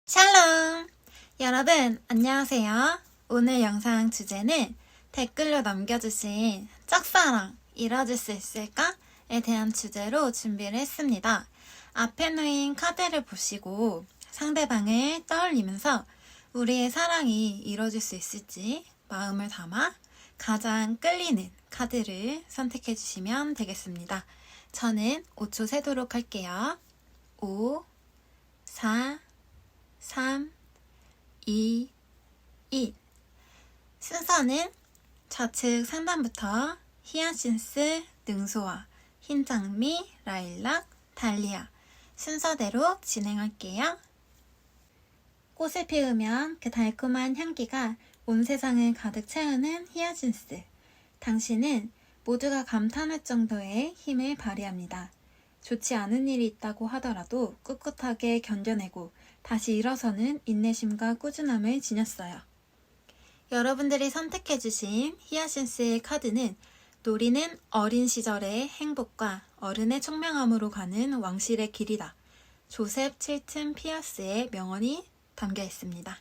샬롬! 여러분, 안녕하세요. 오늘 영상 주제는 댓글로 남겨주신 짝사랑 이뤄질 수 있을까?에 대한 주제로 준비를 했습니다. 앞에 놓인 카드를 보시고 상대방을 떠올리면서 우리의 사랑이 이뤄질 수 있을지 마음을 담아 가장 끌리는 카드를 선택해 주시면 되겠습니다. 저는 5초 세도록 할게요. 5, 4, 3, 2, 1. 순서는 좌측 상단부터 히아신스, 능소화, 흰장미, 라일락, 달리아 순서대로 진행할게요. 꽃을 피우면 그 달콤한 향기가 온 세상을 가득 채우는 히아신스. 당신은 모두가 감탄할 정도의 힘을 발휘합니다. 좋지 않은 일이 있다고 하더라도 꿋꿋하게 견뎌내고 다시 일어서는 인내심과 꾸준함을 지녔어요. 여러분들이 선택해주신 히아신스의 카드는 노리는 어린 시절의 행복과 어른의 청명함으로 가는 왕실의 길이다. 조셉 칠튼 피어스의 명언이 담겨 있습니다.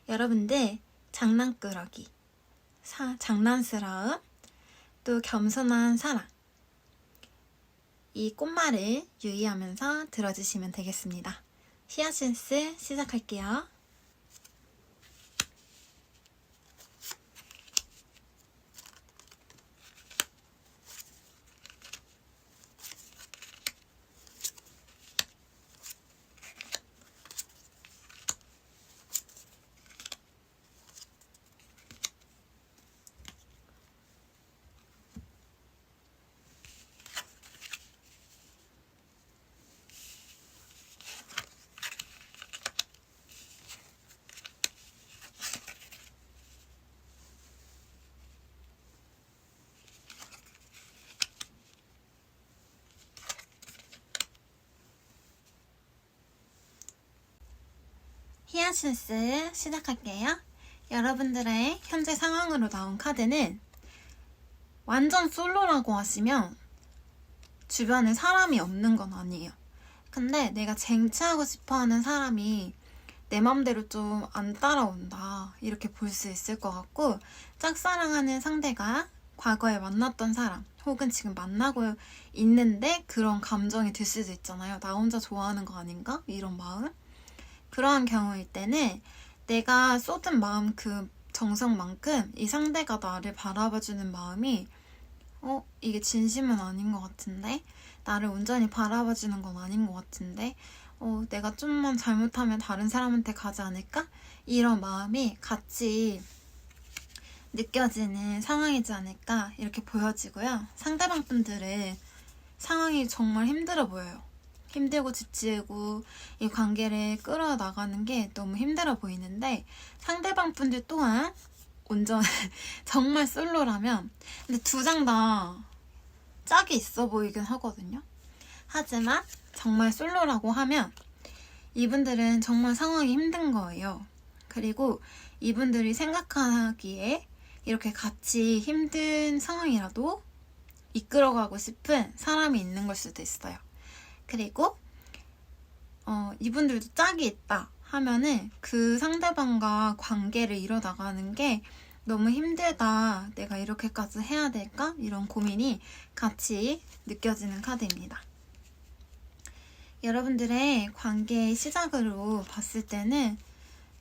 여러분들 장난꾸러기, 장난스러움, 또 겸손한 사랑, 이 꽃말을 유의하면서 들어주시면 되겠습니다. 히아신스 시작할게요. 히아신스 시작할게요. 여러분들의 현재 상황으로 나온 카드는 완전 솔로라고 하시면 주변에 사람이 없는 건 아니에요. 근데 내가 쟁취하고 싶어하는 사람이 내 맘대로 좀 안 따라온다 이렇게 볼 수 있을 것 같고, 짝사랑하는 상대가 과거에 만났던 사람 혹은 지금 만나고 있는데 그런 감정이 들 수도 있잖아요. 나 혼자 좋아하는 거 아닌가? 이런 마음. 그러한 경우일 때는 내가 쏟은 마음 그 정성만큼 이 상대가 나를 바라봐주는 마음이 이게 진심은 아닌 것 같은데, 나를 온전히 바라봐주는 건 아닌 것 같은데, 내가 좀만 잘못하면 다른 사람한테 가지 않을까? 이런 마음이 같이 느껴지는 상황이지 않을까 이렇게 보여지고요. 상대방 분들은 상황이 정말 힘들어 보여요. 힘들고 지치고 이 관계를 끌어나가는 게 너무 힘들어 보이는데, 상대방 분들 또한 온전 정말 솔로라면, 근데 두 장 다 짝이 있어 보이긴 하거든요. 하지만 정말 솔로라고 하면 이분들은 정말 상황이 힘든 거예요. 그리고 이분들이 생각하기에 이렇게 같이 힘든 상황이라도 이끌어가고 싶은 사람이 있는 걸 수도 있어요. 그리고 이분들도 짝이 있다 하면은 그 상대방과 관계를 이뤄나가는 게 너무 힘들다, 내가 이렇게까지 해야 될까? 이런 고민이 같이 느껴지는 카드입니다. 여러분들의 관계의 시작으로 봤을 때는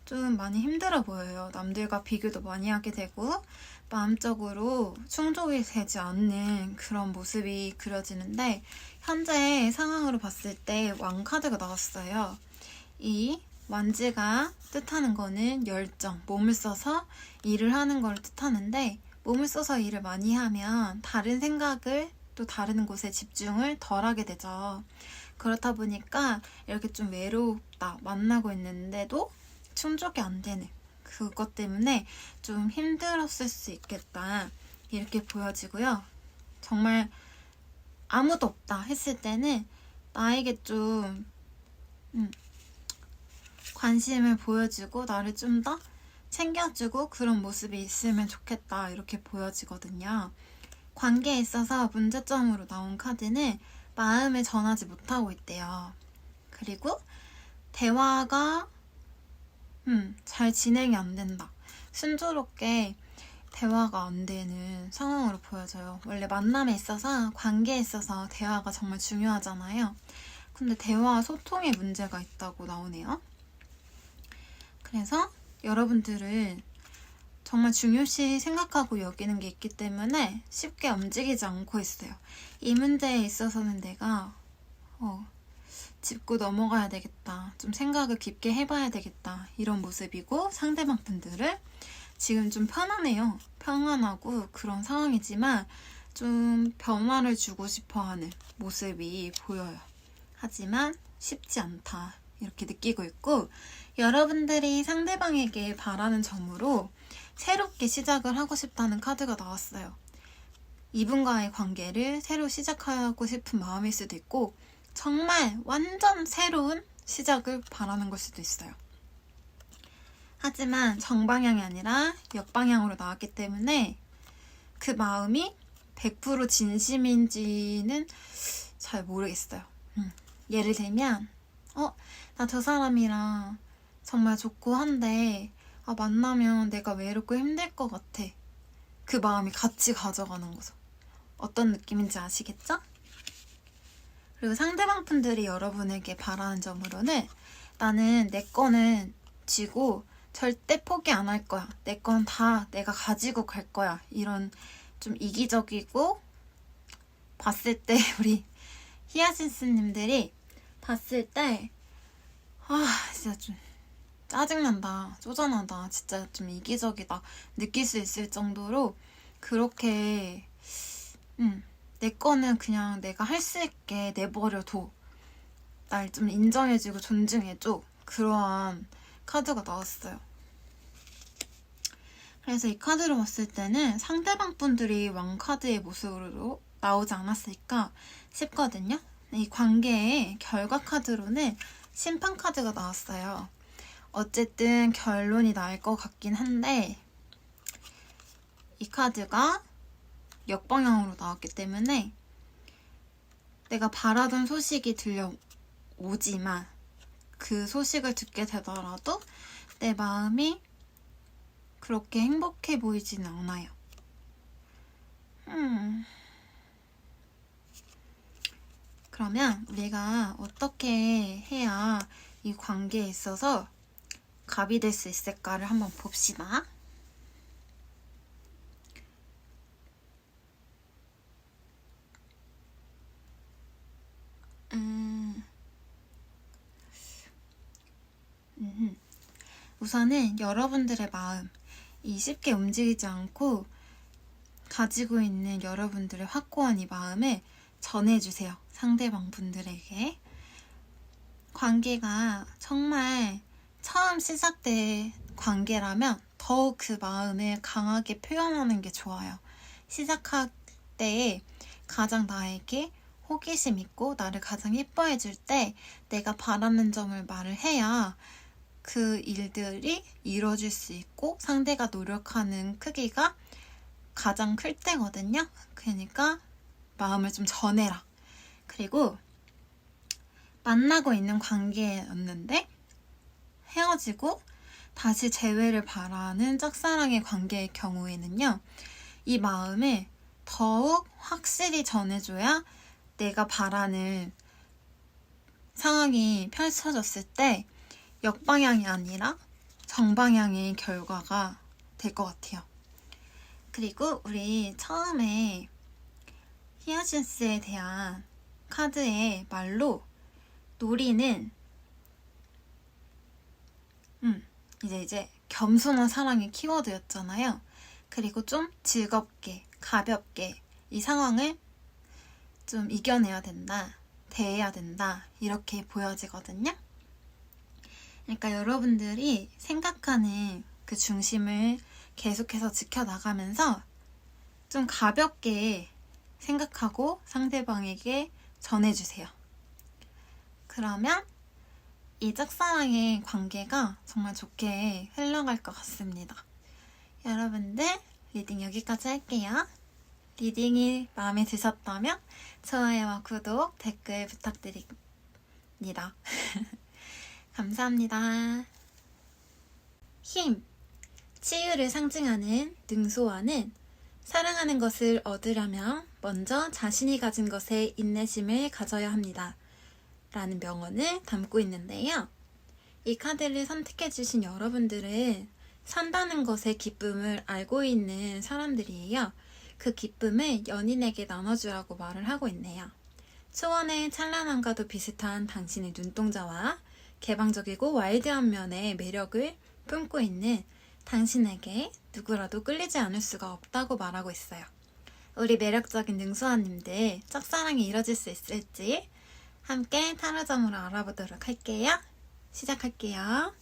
좀 많이 힘들어 보여요. 남들과 비교도 많이 하게 되고 마음적으로 충족이 되지 않는 그런 모습이 그려지는데, 현재 상황으로 봤을 때 왕카드가 나왔어요. 이 완지가 뜻하는 거는 열정, 몸을 써서 일을 하는 걸 뜻하는데, 몸을 써서 일을 많이 하면 다른 생각을 또 다른 곳에 집중을 덜 하게 되죠. 그렇다 보니까 이렇게 좀 외롭다, 만나고 있는데도 충족이 안 되는 그것 때문에 좀 힘들었을 수 있겠다 이렇게 보여지고요. 정말 아무도 없다 했을 때는 나에게 좀 관심을 보여주고 나를 좀 더 챙겨주고 그런 모습이 있으면 좋겠다 이렇게 보여지거든요. 관계에 있어서 문제점으로 나온 카드는 마음을 전하지 못하고 있대요. 그리고 대화가 잘 진행이 안 된다. 순조롭게 대화가 안 되는 상황으로 보여져요. 원래 만남에 있어서, 관계에 있어서 대화가 정말 중요하잖아요. 근데 대화 소통에 문제가 있다고 나오네요. 그래서 여러분들은 정말 중요시 생각하고 여기는 게 있기 때문에 쉽게 움직이지 않고 있어요. 이 문제에 있어서는 내가 짚고 넘어가야 되겠다. 좀 생각을 깊게 해봐야 되겠다. 이런 모습이고, 상대방 분들은 지금 좀 편안해요. 평안하고 그런 상황이지만 좀 변화를 주고 싶어하는 모습이 보여요. 하지만 쉽지 않다. 이렇게 느끼고 있고, 여러분들이 상대방에게 바라는 점으로 새롭게 시작을 하고 싶다는 카드가 나왔어요. 이분과의 관계를 새로 시작하고 싶은 마음일 수도 있고, 정말 완전 새로운 시작을 바라는 걸 수도 있어요. 하지만 정방향이 아니라 역방향으로 나왔기 때문에 그 마음이 100% 진심인지는 잘 모르겠어요. 예를 들면 나 저 사람이랑 정말 좋고 한데 만나면 내가 외롭고 힘들 것 같아. 그 마음이 같이 가져가는 거죠. 어떤 느낌인지 아시겠죠? 그리고 상대방 분들이 여러분에게 바라는 점으로는 나는 내 거는 쥐고 절대 포기 안 할 거야. 내 건 다 내가 가지고 갈 거야. 이런 좀 이기적이고, 봤을 때 우리 히아신스님들이 봤을 때 진짜 좀 짜증난다, 쪼잔하다, 진짜 좀 이기적이다 느낄 수 있을 정도로 그렇게 내 거는 그냥 내가 할 수 있게 내버려둬. 날 좀 인정해주고 존중해줘. 그러한 카드가 나왔어요. 그래서 이 카드를 봤을 때는 상대방 분들이 왕카드의 모습으로 나오지 않았을까 싶거든요. 이 관계의 결과 카드로는 심판 카드가 나왔어요. 어쨌든 결론이 날 것 같긴 한데, 이 카드가 역방향으로 나왔기 때문에 내가 바라던 소식이 들려오지만 그 소식을 듣게 되더라도 내 마음이 그렇게 행복해 보이지는 않아요. 그러면 우리가 어떻게 해야 이 관계에 있어서 갑이 될 수 있을까를 한번 봅시다. 우선은 여러분들의 마음, 이 쉽게 움직이지 않고 가지고 있는 여러분들의 확고한 이 마음을 전해주세요. 상대방 분들에게. 관계가 정말 처음 시작된 관계라면 더욱 그 마음을 강하게 표현하는 게 좋아요. 시작할 때에 가장 나에게 호기심 있고 나를 가장 예뻐해 줄 때 내가 바라는 점을 말을 해야 그 일들이 이루어질 수 있고 상대가 노력하는 크기가 가장 클 때거든요. 그러니까 마음을 좀 전해라. 그리고 만나고 있는 관계였는데 헤어지고 다시 재회를 바라는 짝사랑의 관계의 경우에는요, 이 마음을 더욱 확실히 전해줘야 내가 바라는 상황이 펼쳐졌을 때 역방향이 아니라 정방향의 결과가 될 것 같아요. 그리고 우리 처음에 히아신스에 대한 카드의 말로 놀이는 이제 겸손한 사랑의 키워드였잖아요. 그리고 좀 즐겁게, 가볍게 이 상황을 좀 이겨내야 된다, 대해야 된다, 이렇게 보여지거든요. 그러니까 여러분들이 생각하는 그 중심을 계속해서 지켜나가면서 좀 가볍게 생각하고 상대방에게 전해주세요. 그러면 이 짝사랑의 관계가 정말 좋게 흘러갈 것 같습니다. 여러분들, 리딩 여기까지 할게요. 리딩이 마음에 드셨다면 좋아요와 구독, 댓글 부탁드립니다. 감사합니다. 힘, 치유를 상징하는 능소와는 사랑하는 것을 얻으려면 먼저 자신이 가진 것에 인내심을 가져야 합니다. 라는 명언을 담고 있는데요. 이 카드를 선택해주신 여러분들은 산다는 것의 기쁨을 알고 있는 사람들이에요. 그 기쁨을 연인에게 나눠주라고 말을 하고 있네요. 초원의 찬란함과도 비슷한 당신의 눈동자와 개방적이고 와일드한 면의 매력을 품고 있는 당신에게 누구라도 끌리지 않을 수가 없다고 말하고 있어요. 우리 매력적인 능수아님들 짝사랑이 이뤄질 수 있을지 함께 타로점으로 알아보도록 할게요. 시작할게요.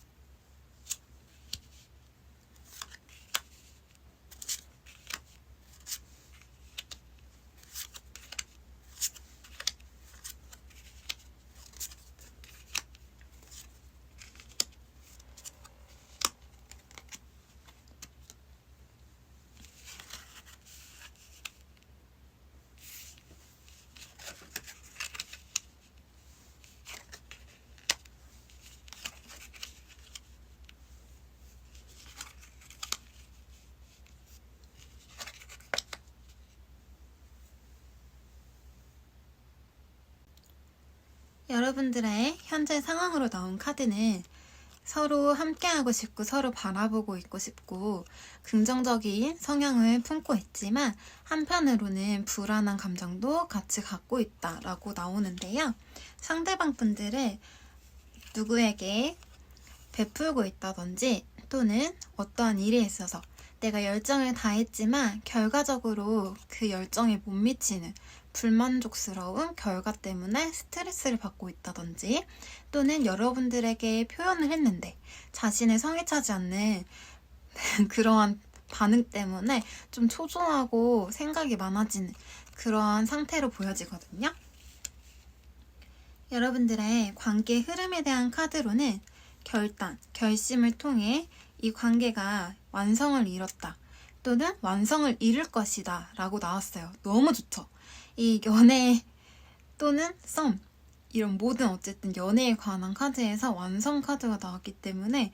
여러분들의 현재 상황으로 나온 카드는 서로 함께하고 싶고 서로 바라보고 있고 싶고 긍정적인 성향을 품고 있지만 한편으로는 불안한 감정도 같이 갖고 있다라고 나오는데요. 상대방 분들을 누구에게 베풀고 있다든지 또는 어떠한 일에 있어서 내가 열정을 다했지만 결과적으로 그 열정에 못 미치는 불만족스러운 결과 때문에 스트레스를 받고 있다든지 또는 여러분들에게 표현을 했는데 자신의 성에 차지 않는 그러한 반응 때문에 좀 초조하고 생각이 많아지는 그러한 상태로 보여지거든요. 여러분들의 관계 흐름에 대한 카드로는 결단, 결심을 통해 이 관계가 완성을 이뤘다 또는 완성을 이룰 것이다 라고 나왔어요. 너무 좋죠? 이 연애 또는 썸 이런 모든 어쨌든 연애에 관한 카드에서 완성 카드가 나왔기 때문에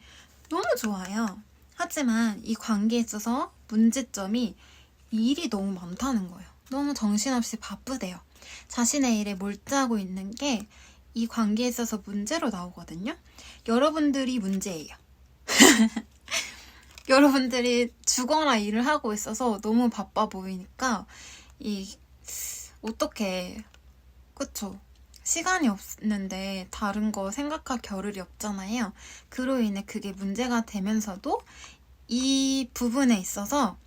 너무 좋아요. 하지만 이 관계에 있어서 문제점이 일이 너무 많다는 거예요. 너무 정신없이 바쁘대요. 자신의 일에 몰두하고 있는 게 이 관계에 있어서 문제로 나오거든요. 여러분들이 문제예요. 여러분들이 죽어라 일을 하고 있어서 너무 바빠 보이니까 어떻게 그쵸? 시간이 없는데 다른 거 생각할 겨를이 없잖아요. 그로 인해 그게 문제가 되면서도 이 부분에 있어서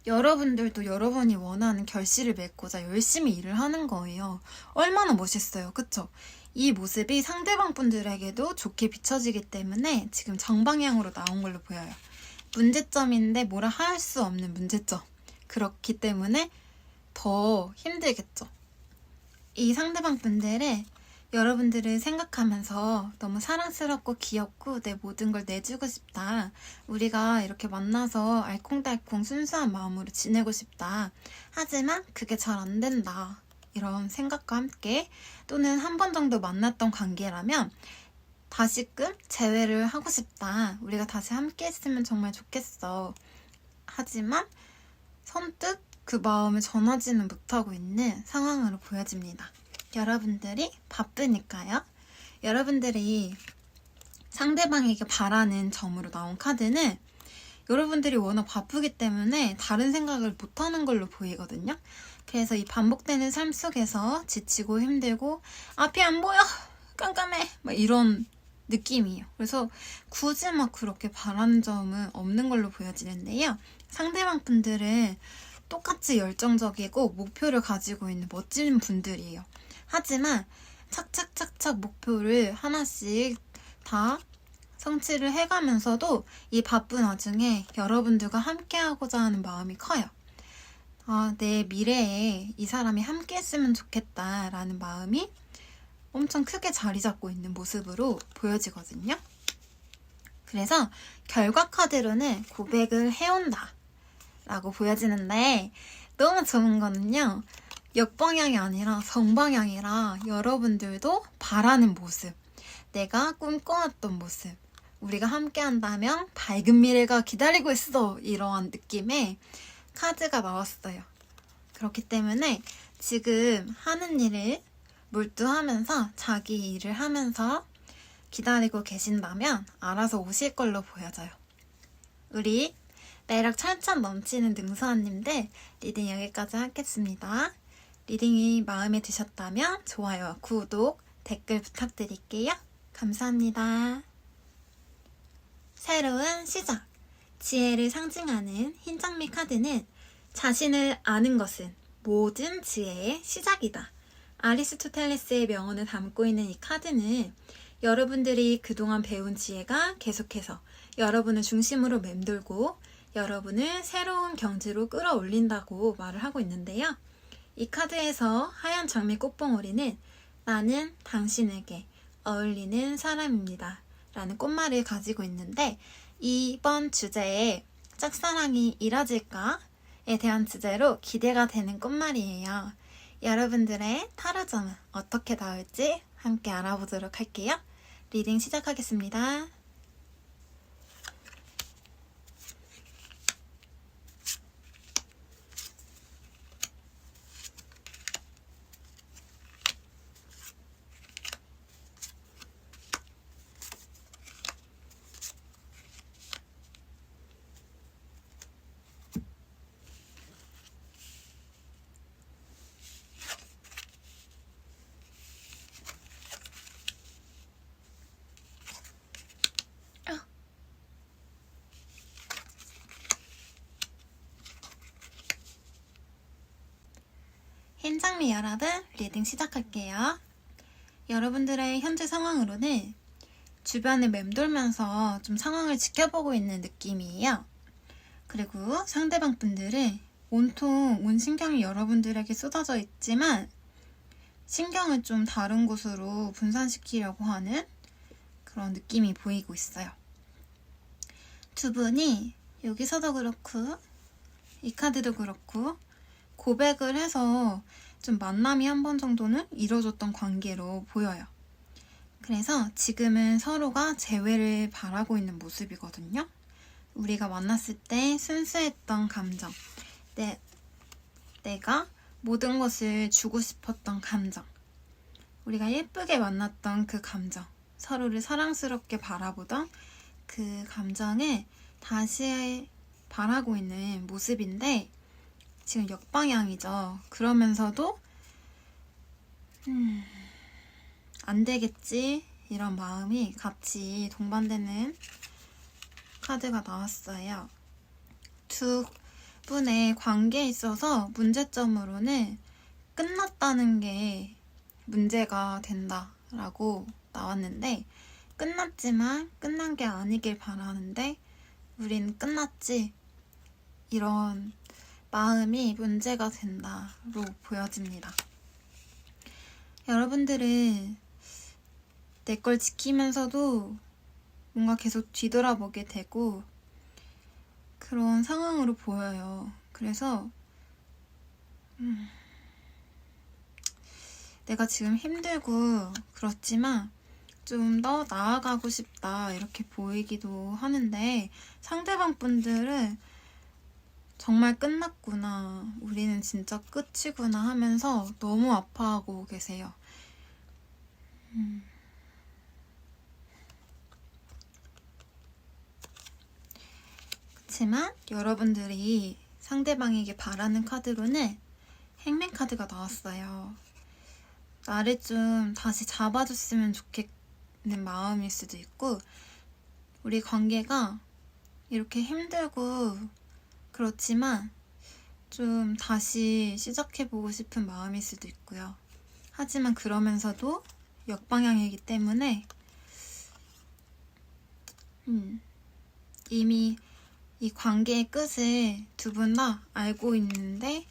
여러분들도 여러분이 원하는 결실을 맺고자 열심히 일을 하는 거예요. 얼마나 멋있어요. 그쵸? 이 모습이 상대방 분들에게도 좋게 비춰지기 때문에 지금 정방향으로 나온 걸로 보여요. 문제점인데 뭐라 할 수 없는 문제점. 그렇기 때문에 더 힘들겠죠. 이 상대방 분들의 여러분들을 생각하면서 너무 사랑스럽고 귀엽고 내 모든 걸 내주고 싶다. 우리가 이렇게 만나서 알콩달콩 순수한 마음으로 지내고 싶다. 하지만 그게 잘 안 된다. 이런 생각과 함께 또는 한 번 정도 만났던 관계라면 다시금 재회를 하고 싶다. 우리가 다시 함께 했으면 정말 좋겠어. 하지만 선뜻 그 마음을 전하지는 못하고 있는 상황으로 보여집니다. 여러분들이 바쁘니까요. 여러분들이 상대방에게 바라는 점으로 나온 카드는 여러분들이 워낙 바쁘기 때문에 다른 생각을 못하는 걸로 보이거든요. 그래서 이 반복되는 삶 속에서 지치고 힘들고 앞이 안 보여! 깜깜해! 막 이런 느낌이에요. 그래서 굳이 막 그렇게 바라는 점은 없는 걸로 보여지는데요. 상대방 분들은 똑같이 열정적이고 목표를 가지고 있는 멋진 분들이에요. 하지만 착착착착 목표를 하나씩 다 성취를 해가면서도 이 바쁜 와중에 여러분들과 함께하고자 하는 마음이 커요. 내 미래에 이 사람이 함께 했으면 좋겠다라는 마음이 엄청 크게 자리 잡고 있는 모습으로 보여지거든요. 그래서 결과 카드로는 고백을 해온다 라고 보여지는데 너무 좋은 거는요. 역방향이 아니라 정방향이라 여러분들도 바라는 모습, 내가 꿈꿔왔던 모습, 우리가 함께 한다면 밝은 미래가 기다리고 있어. 이러한 느낌의 카드가 나왔어요. 그렇기 때문에 지금 하는 일을 몰두하면서 자기 일을 하면서 기다리고 계신다면 알아서 오실 걸로 보여져요. 우리 매력 철철 넘치는 능수아님들 리딩 여기까지 하겠습니다. 리딩이 마음에 드셨다면 좋아요, 구독, 댓글 부탁드릴게요. 감사합니다. 새로운 시작! 지혜를 상징하는 흰 장미 카드는 자신을 아는 것은 모든 지혜의 시작이다. 아리스토텔레스의 명언을 담고 있는 이 카드는 여러분들이 그동안 배운 지혜가 계속해서 여러분을 중심으로 맴돌고 여러분을 새로운 경지로 끌어올린다고 말을 하고 있는데요. 이 카드에서 하얀 장미 꽃봉오리는 나는 당신에게 어울리는 사람입니다. 라는 꽃말을 가지고 있는데 이번 주제에 짝사랑이 이뤄질까에 대한 주제로 기대가 되는 꽃말이에요. 여러분들의 타로점은 어떻게 나올지 함께 알아보도록 할게요. 리딩 시작하겠습니다. 흰 장미 여러분, 리딩 시작할게요. 여러분들의 현재 상황으로는 주변을 맴돌면서 좀 상황을 지켜보고 있는 느낌이에요. 그리고 상대방 분들은 온통 온 신경이 여러분들에게 쏟아져 있지만 신경을 좀 다른 곳으로 분산시키려고 하는 그런 느낌이 보이고 있어요. 두 분이 여기서도 그렇고 이 카드도 그렇고 고백을 해서 좀 만남이 한 번 정도는 이뤄졌던 관계로 보여요. 그래서 지금은 서로가 재회를 바라고 있는 모습이거든요. 우리가 만났을 때 순수했던 감정, 내가 모든 것을 주고 싶었던 감정, 우리가 예쁘게 만났던 그 감정, 서로를 사랑스럽게 바라보던 그 감정을 다시 바라고 있는 모습인데 지금 역방향이죠. 그러면서도 안 되겠지 이런 마음이 같이 동반되는 카드가 나왔어요. 두 분의 관계에 있어서 문제점으로는 끝났다는 게 문제가 된다라고 나왔는데 끝났지만 끝난 게 아니길 바라는데 우린 끝났지 이런 마음이 문제가 된다로 보여집니다. 여러분들은 내 걸 지키면서도 뭔가 계속 뒤돌아보게 되고 그런 상황으로 보여요. 그래서 내가 지금 힘들고 그렇지만 좀 더 나아가고 싶다 이렇게 보이기도 하는데 상대방 분들은 정말 끝났구나, 우리는 진짜 끝이구나 하면서 너무 아파하고 계세요. 그렇지만 여러분들이 상대방에게 바라는 카드로는 행맨 카드가 나왔어요. 나를 좀 다시 잡아줬으면 좋겠는 마음일 수도 있고 우리 관계가 이렇게 힘들고 그렇지만 좀 다시 시작해보고 싶은 마음일 수도 있고요. 하지만 그러면서도 역방향이기 때문에 이미 이 관계의 끝을 두 분 다 알고 있는데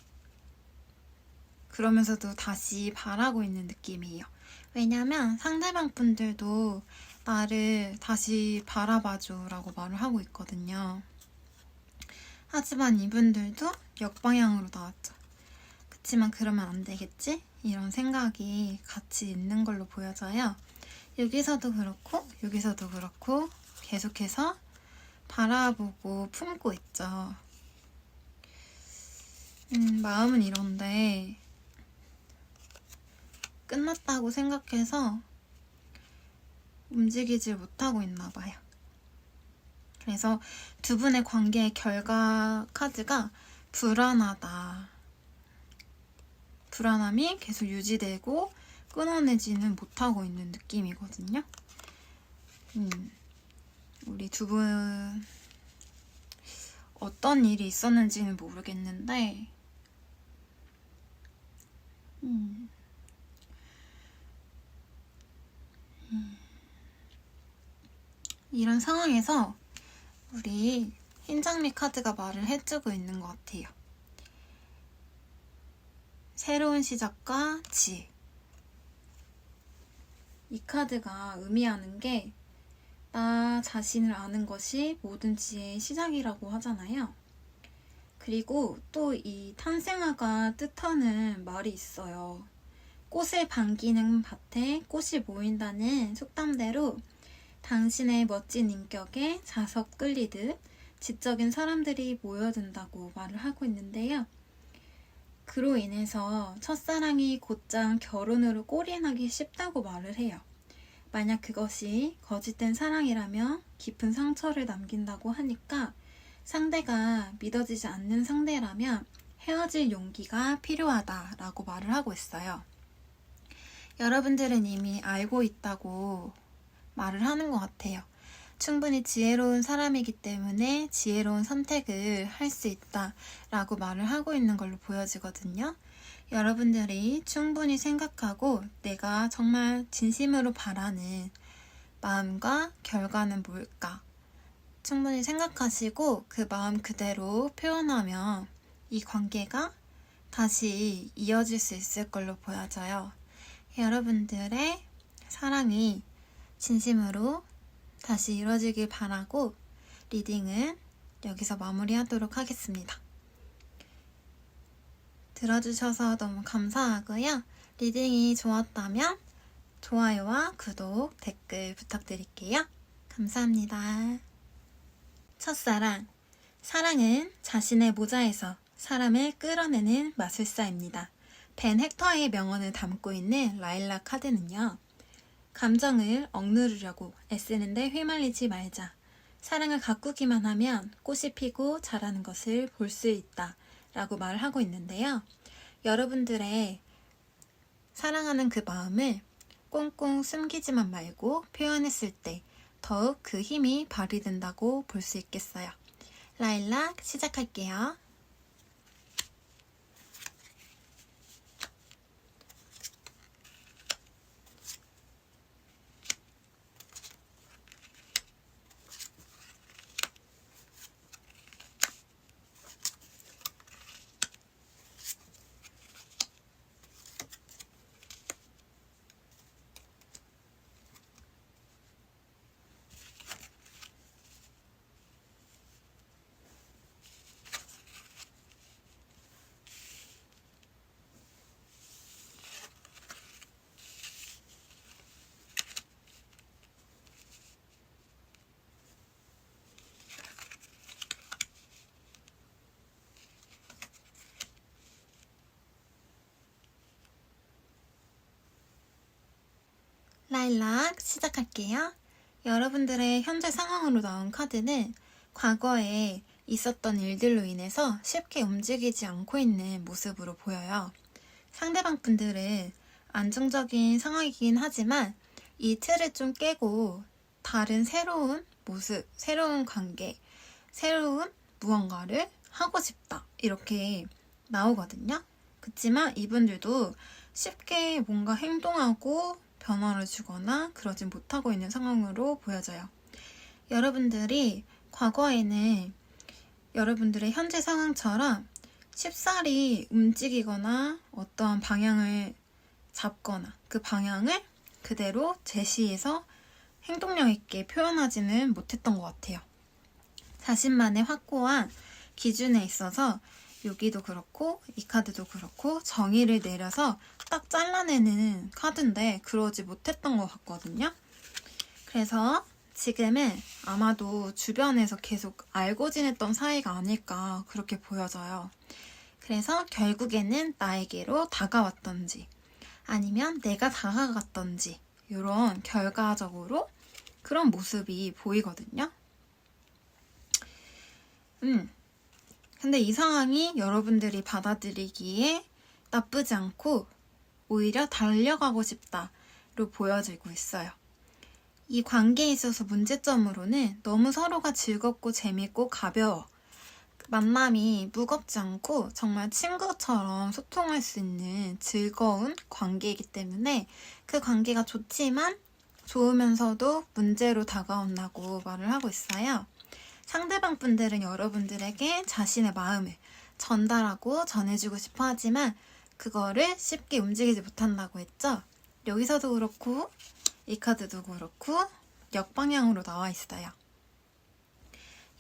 그러면서도 다시 바라고 있는 느낌이에요. 왜냐면 상대방 분들도 나를 다시 바라봐줘 라고 말을 하고 있거든요. 하지만 이분들도 역방향으로 나왔죠. 그치만 그러면 안 되겠지? 이런 생각이 같이 있는 걸로 보여져요. 여기서도 그렇고 여기서도 그렇고 계속해서 바라보고 품고 있죠. 마음은 이런데 끝났다고 생각해서 움직이질 못하고 있나 봐요. 그래서 두 분의 관계의 결과 카드가 불안하다. 불안함이 계속 유지되고 끊어내지는 못하고 있는 느낌이거든요. 우리 두 분 어떤 일이 있었는지는 모르겠는데 이런 상황에서 우리 흰장미 카드가 말을 해주고 있는 것 같아요. 새로운 시작과 지혜. 이 카드가 의미하는 게 나 자신을 아는 것이 모든 지혜의 시작이라고 하잖아요. 그리고 또 이 탄생화가 뜻하는 말이 있어요. 꽃을 반기는 밭에 꽃이 모인다는 속담대로 당신의 멋진 인격에 자석 끌리듯 지적인 사람들이 모여든다고 말을 하고 있는데요. 그로 인해서 첫사랑이 곧장 결혼으로 꼴이 나기 쉽다고 말을 해요. 만약 그것이 거짓된 사랑이라면 깊은 상처를 남긴다고 하니까 상대가 믿어지지 않는 상대라면 헤어질 용기가 필요하다라고 말을 하고 있어요. 여러분들은 이미 알고 있다고 말을 하는 것 같아요. 충분히 지혜로운 사람이기 때문에 지혜로운 선택을 할 수 있다라고 말을 하고 있는 걸로 보여지거든요. 여러분들이 충분히 생각하고 내가 정말 진심으로 바라는 마음과 결과는 뭘까? 충분히 생각하시고 그 마음 그대로 표현하면 이 관계가 다시 이어질 수 있을 걸로 보여져요. 여러분들의 사랑이 진심으로 다시 이루어지길 바라고 리딩은 여기서 마무리하도록 하겠습니다. 들어주셔서 너무 감사하고요. 리딩이 좋았다면 좋아요와 구독, 댓글 부탁드릴게요. 감사합니다. 첫사랑. 사랑은 자신의 모자에서 사람을 끌어내는 마술사입니다. 벤 헥터의 명언을 담고 있는 라일락 카드는요. 감정을 억누르려고 애쓰는데 휘말리지 말자. 사랑을 가꾸기만 하면 꽃이 피고 자라는 것을 볼 수 있다. 라고 말을 하고 있는데요. 여러분들의 사랑하는 그 마음을 꽁꽁 숨기지만 말고 표현했을 때 더욱 그 힘이 발휘된다고 볼 수 있겠어요. 라일락 시작할게요. 라일락 시작할게요. 여러분들의 현재 상황으로 나온 카드는 과거에 있었던 일들로 인해서 쉽게 움직이지 않고 있는 모습으로 보여요. 상대방 분들은 안정적인 상황이긴 하지만 이 틀을 좀 깨고 다른 새로운 모습, 새로운 관계, 새로운 무언가를 하고 싶다 이렇게 나오거든요. 그렇지만 이분들도 쉽게 뭔가 행동하고 변화를 주거나 그러진 못하고 있는 상황으로 보여져요. 여러분들이 과거에는 여러분들의 현재 상황처럼 쉽사리 움직이거나 어떠한 방향을 잡거나 그 방향을 그대로 제시해서 행동력 있게 표현하지는 못했던 것 같아요. 자신만의 확고한 기준에 있어서 여기도 그렇고 이 카드도 그렇고 정의를 내려서 딱 잘라내는 카드인데 그러지 못했던 것 같거든요. 그래서 지금은 아마도 주변에서 계속 알고 지냈던 사이가 아닐까 그렇게 보여져요. 그래서 결국에는 나에게로 다가왔던지 아니면 내가 다가갔던지 이런 결과적으로 그런 모습이 보이거든요. 근데 이 상황이 여러분들이 받아들이기에 나쁘지 않고 오히려 달려가고 싶다로 보여지고 있어요. 이 관계에 있어서 문제점으로는 너무 서로가 즐겁고 재밌고 가벼워. 만남이 무겁지 않고 정말 친구처럼 소통할 수 있는 즐거운 관계이기 때문에 그 관계가 좋지만 좋으면서도 문제로 다가온다고 말을 하고 있어요. 상대방 분들은 여러분들에게 자신의 마음을 전달하고 전해주고 싶어 하지만 그거를 쉽게 움직이지 못한다고 했죠. 여기서도 그렇고 이 카드도 그렇고 역방향으로 나와 있어요.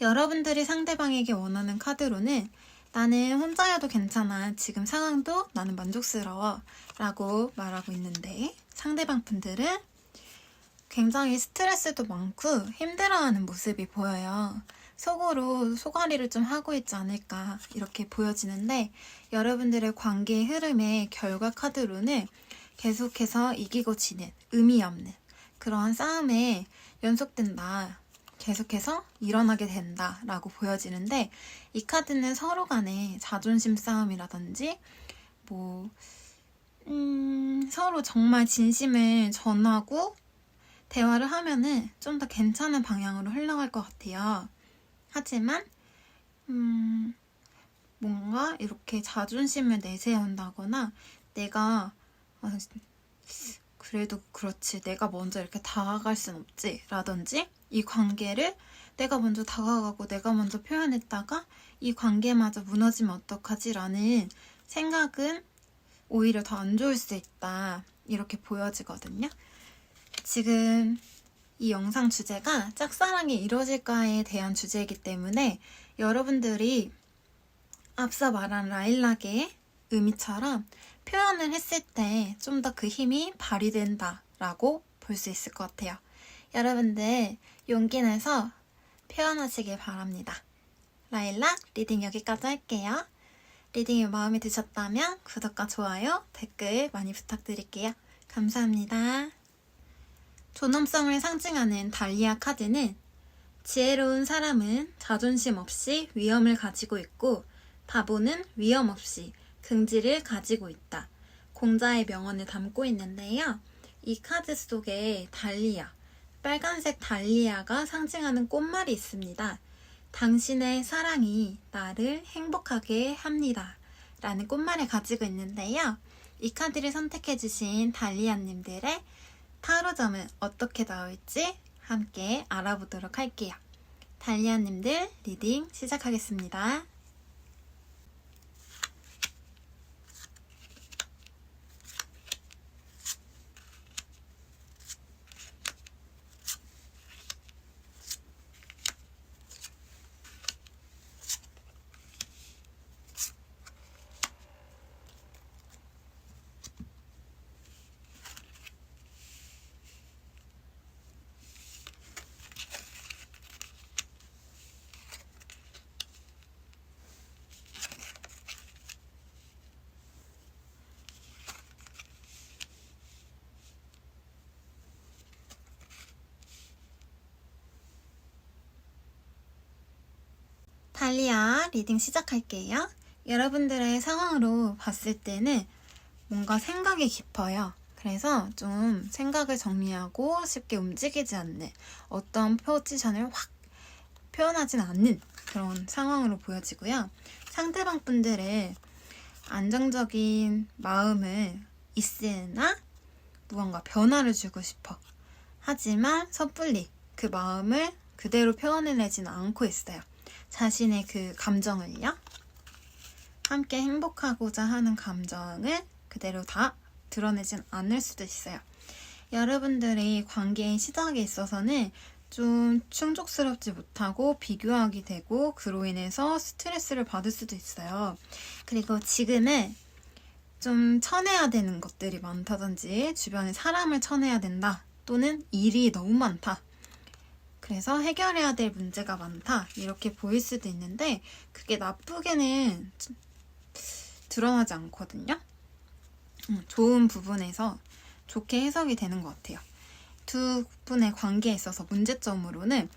여러분들이 상대방에게 원하는 카드로는 나는 혼자여도 괜찮아. 지금 상황도 나는 만족스러워. 라고 말하고 있는데 상대방 분들은 굉장히 스트레스도 많고 힘들어하는 모습이 보여요. 속으로 소가리를 좀 하고 있지 않을까 이렇게 보여지는데 여러분들의 관계의 흐름의 결과 카드로는 계속해서 이기고 지는 의미 없는 그러한 싸움에 연속된다. 계속해서 일어나게 된다라고 보여지는데 이 카드는 서로 간의 자존심 싸움이라든지 서로 정말 진심을 전하고 대화를 하면은 좀 더 괜찮은 방향으로 흘러갈 것 같아요. 하지만 뭔가 이렇게 자존심을 내세운다거나 내가 그래도 그렇지 내가 먼저 이렇게 다가갈 순 없지 라든지 이 관계를 내가 먼저 다가가고 내가 먼저 표현했다가 이 관계마저 무너지면 어떡하지 라는 생각은 오히려 더 안 좋을 수 있다 이렇게 보여지거든요. 지금 이 영상 주제가 짝사랑이 이루어질까에 대한 주제이기 때문에 여러분들이 앞서 말한 라일락의 의미처럼 표현을 했을 때 좀 더 그 힘이 발휘된다 라고 볼 수 있을 것 같아요. 여러분들 용기 내서 표현하시길 바랍니다. 라일락 리딩 여기까지 할게요. 리딩이 마음에 드셨다면 구독과 좋아요, 댓글 많이 부탁드릴게요. 감사합니다. 존엄성을 상징하는 달리아 카드는 지혜로운 사람은 자존심 없이 위엄을 가지고 있고 바보는 위엄 없이 긍지를 가지고 있다. 공자의 명언을 담고 있는데요. 이 카드 속에 달리아, 빨간색 달리아가 상징하는 꽃말이 있습니다. 당신의 사랑이 나를 행복하게 합니다. 라는 꽃말을 가지고 있는데요. 이 카드를 선택해주신 달리아님들의 타로점은 어떻게 나올지 함께 알아보도록 할게요. 달리아님들 리딩 시작하겠습니다. 달리아 리딩 시작할게요. 여러분들의 상황으로 봤을 때는 뭔가 생각이 깊어요. 그래서 좀 생각을 정리하고 쉽게 움직이지 않는 어떤 포지션을 확 표현하진 않는 그런 상황으로 보여지고요. 상대방 분들의 안정적인 마음을 있으나 무언가 변화를 주고 싶어. 하지만 섣불리 그 마음을 그대로 표현해내지는 않고 있어요. 자신의 그 감정을요. 함께 행복하고자 하는 감정을 그대로 다 드러내진 않을 수도 있어요. 여러분들의 관계의 시작에 있어서는 좀 충족스럽지 못하고 비교하게 되고 그로 인해서 스트레스를 받을 수도 있어요. 그리고 지금은 좀 쳐내야 되는 것들이 많다든지 주변에 사람을 쳐내야 된다 또는 일이 너무 많다. 그래서 해결해야 될 문제가 많다 이렇게 보일 수도 있는데 그게 나쁘게는 드러나지 않거든요. 좋은 부분에서 좋게 해석이 되는 것 같아요. 두 분의 관계에 있어서 문제점으로는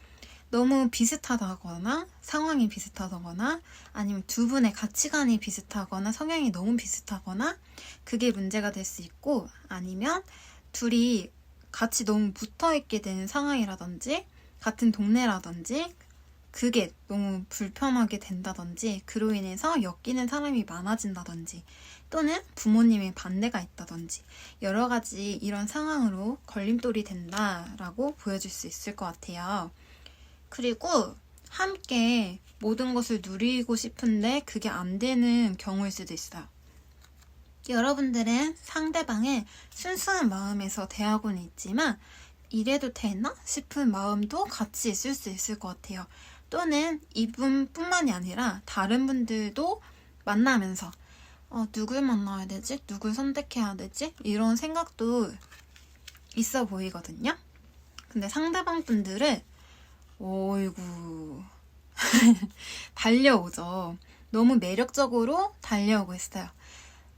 너무 비슷하다거나 상황이 비슷하다거나 아니면 두 분의 가치관이 비슷하거나 성향이 너무 비슷하거나 그게 문제가 될 수 있고 아니면 둘이 같이 너무 붙어있게 되는 상황이라든지 같은 동네라든지 그게 너무 불편하게 된다든지 그로 인해서 엮이는 사람이 많아진다든지 또는 부모님의 반대가 있다든지 여러 가지 이런 상황으로 걸림돌이 된다라고 보여줄 수 있을 것 같아요. 그리고 함께 모든 것을 누리고 싶은데 그게 안 되는 경우일 수도 있어요. 여러분들은 상대방을 순수한 마음에서 대하고는 있지만 이래도 되나 싶은 마음도 같이 있을 수 있을 것 같아요. 또는 이분뿐만이 아니라 다른 분들도 만나면서 누굴 만나야 되지? 누굴 선택해야 되지? 이런 생각도 있어 보이거든요. 근데 상대방 분들은 어이구 달려오죠. 너무 매력적으로 달려오고 있어요.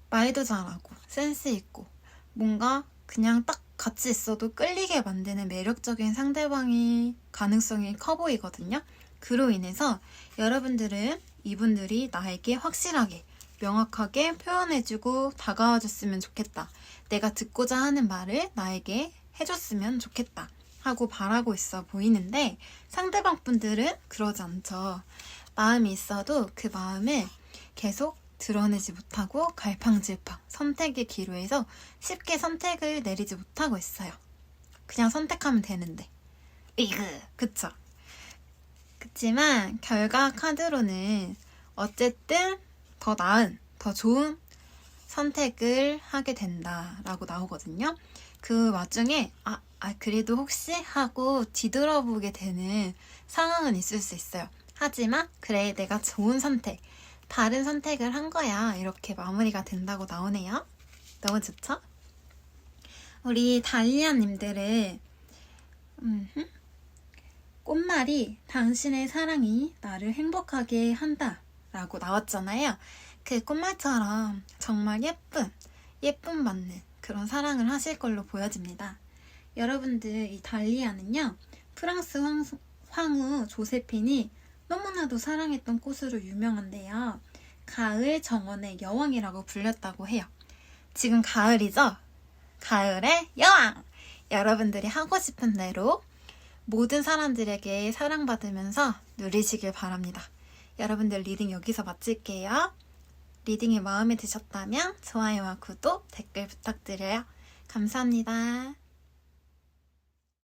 말도 잘하고 센스 있고 뭔가 그냥 딱 같이 있어도 끌리게 만드는 매력적인 상대방이 가능성이 커 보이거든요. 그로 인해서 여러분들은 이분들이 나에게 확실하게 명확하게 표현해주고 다가와줬으면 좋겠다. 내가 듣고자 하는 말을 나에게 해줬으면 좋겠다 하고 바라고 있어 보이는데 상대방 분들은 그러지 않죠. 마음이 있어도 그 마음을 계속 드러내지 못하고 갈팡질팡 선택의 기로에서 쉽게 선택을 내리지 못하고 있어요. 그냥 선택하면 되는데 그쵸? 그치만 결과 카드로는 어쨌든 더 나은, 더 좋은 선택을 하게 된다라고 나오거든요. 그 와중에 그래도 혹시 하고 뒤돌아보게 되는 상황은 있을 수 있어요. 하지만 그래 내가 좋은 선택, 바른 선택을 한 거야 이렇게 마무리가 된다고 나오네요. 너무 좋죠? 우리 달리아님들은 꽃말이 당신의 사랑이 나를 행복하게 한다 라고 나왔잖아요. 그 꽃말처럼 정말 예쁨 받는 그런 사랑을 하실 걸로 보여집니다. 여러분들 이 달리아는요 프랑스 황후 조세핀이 너무나도 사랑했던 꽃으로 유명한데요. 가을 정원의 여왕이라고 불렸다고 해요. 지금 가을이죠? 가을의 여왕! 여러분들이 하고 싶은 대로 모든 사람들에게 사랑받으면서 누리시길 바랍니다. 여러분들 리딩 여기서 마칠게요. 리딩이 마음에 드셨다면 좋아요와 구독, 댓글 부탁드려요. 감사합니다.